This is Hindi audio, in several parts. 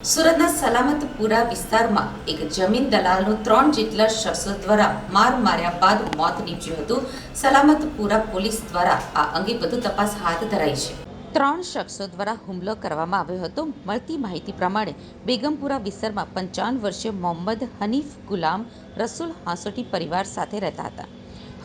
સુરતના સલામતપુરા વિસ્તારમાં એક જમીન દલાલનું 3 જેટલા શખ્સો દ્વારા માર માર્યા બાદ મોત નીપજ્યું હતું। સલામતપુરા પોલીસ દ્વારા આ અંગે વધુ તપાસ હાથ ધરાઈ છે। 3 શખ્સો દ્વારા હુમલો કરવામાં આવ્યો હતો। મળતી માહિતી પ્રમાણે બેગમપુરા વિસ્તારમાં 55 વર્ષીય મોહમ્મદ હનીફ ગુલામ રસૂલ હાંસોટી પરિવાર સાથે રહેતા હતા।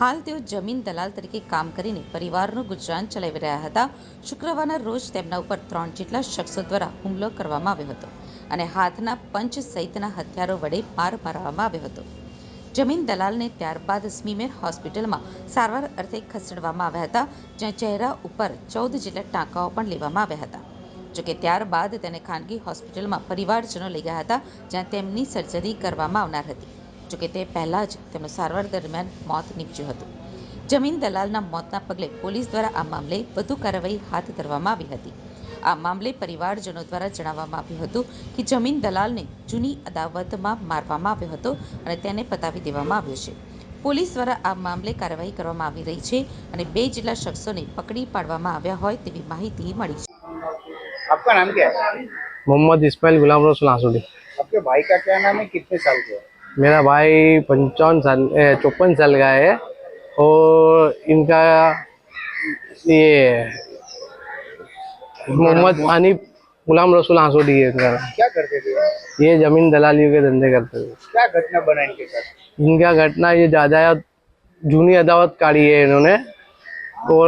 હાલ તેઓ જમીન દલાલ તરીકે કામ કરીને પરિવારનું ગુજરાન ચલાવી રહ્યા હતા। શુક્રવારના રોજ તેમના ઉપર 3 જેટલા શખ્સો દ્વારા હુમલો કરવામાં આવ્યો હતો અને હાથના પંચ સહિતના હથિયારો વડે માર મારવામાં આવ્યો હતો। જમીન દલાલને ત્યારબાદ સ્મીમેર હોસ્પિટલમાં સારવાર અર્થે ખસેડવામાં આવ્યા હતા, જ્યાં ચહેરા ઉપર 14 જેટલા ટાંકાઓ પણ લેવામાં આવ્યા હતા। જોકે ત્યારબાદ તેને ખાનગી હોસ્પિટલમાં પરિવારજનો લઈ ગયા હતા, જ્યાં તેમની સર્જરી કરવામાં આવનાર હતી। જોકે તે પહેલાં જ તેમનું સારવાર દરમિયાન મોત નીપજ્યું હતું। જમીન દલાલના મોતના પગલે પોલીસ દ્વારા આ મામલે વધુ કાર્યવાહી હાથ ધરવામાં આવી હતી। આ મામલે પરિવારજનો દ્વારા જણાવવામાં આવ્યું હતું કે જમીન દલાલને જૂની અદાવતમાં મારવામાં આવ્યો હતો અને તેને પતાવી દેવામાં આવ્યો છે। પોલીસ દ્વારા આ મામલે કાર્યવાહી કરવામાં આવી રહી છે અને 2 જેટલા શખ્સોને પકડી પાડવામાં આવ્યા હોય તેવી माहिती મળી છે। आपका नाम क्या है? मोहम्मद इस्माइल गुलाम रसूल हांसोटी। आपके भाई का क्या नाम है? कितने साल के है? मेरा भाई 54 साल का है और इनका ये मोहम्मद हनीफ गुलाम रसूल हांसोटी है इनका। क्या करते थे? ये जमीन दलालियों के धंधे करते थे। क्या घटना बना इनके साथ? इनका घटना ये ज़्यादा जूनी अदावत काढ़ी है इन्होंने, और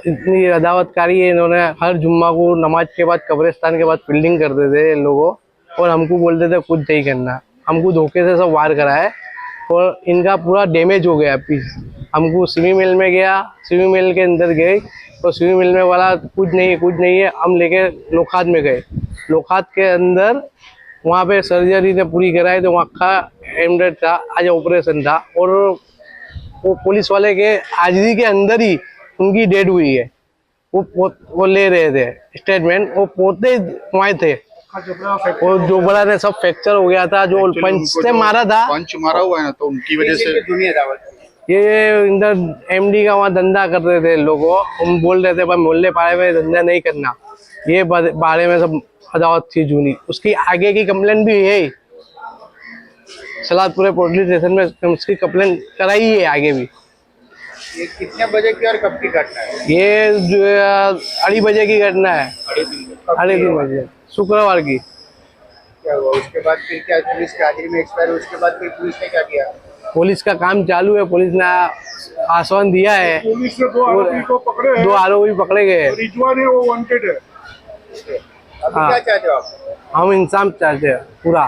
इतनी अदावत काढ़ी है इन्होंने। हर जुम्मा को नमाज के बाद कब्रिस्तान के बाद फील्डिंग करते थे लोगों, और हमको बोलते थे कुछ नहीं करना। हमको धोखे से सब वार करा है और इनका पूरा डैमेज हो गया पीस। हमको सिमी मिल में गया, सिमी मिल के अंदर गए तो सिमी मिल में वाला कुछ नहीं है। हम लेके लोखात में गए। लोखात के अंदर वहाँ पे सर्जरी ने पूरी कराई तो वहाँ का एमडेड था, आज ऑपरेशन था, और वो पुलिस वाले के हाजिरी के अंदर ही उनकी डेड हुई है। वो ले रहे थे स्टेटमेंट, वो पोते वहाँ थे। वो जो बड़ा ने सब फ्रैक्चर हो गया था, जो पंच से मारा था, पंच मारा हुआ है ना, तो उनकी वजह से जूनी अदावत। ये इधर एमडी का वहाँ धंधा कर रहे थे लोगों। हम बोल रहे थे भाई मोहल्ले पाड़े में धंधा नहीं करना, ये बारे में सब अदावत थी जूनी। उसकी आगे की कंप्लेन भी है, सलादपुरे पुलिस स्टेशन में उसकी कंप्लेन कराई है आगे भी। ये कितने बजे की और कब की घटना है? ये जो 2:30 बजे की घटना है, 3:30 बजे शुक्रवार की। क्या हुआ उसके बाद? फिर क्या पुलिस की हाजिरी में एक्सपायर हुआ? उसके बाद फिर पुलिस ने क्या किया? पुलिस का काम चालू है। पुलिस ने आश्वासन दिया है। पुलिस ने 2 आरोपी को पकड़े हैं। 2 आरोपी पकड़े गए। रिजवान है वो वांटेड है। अभी हाँ। क्या चाहते हो आप? हम इंसाफ चाहते हैं पूरा।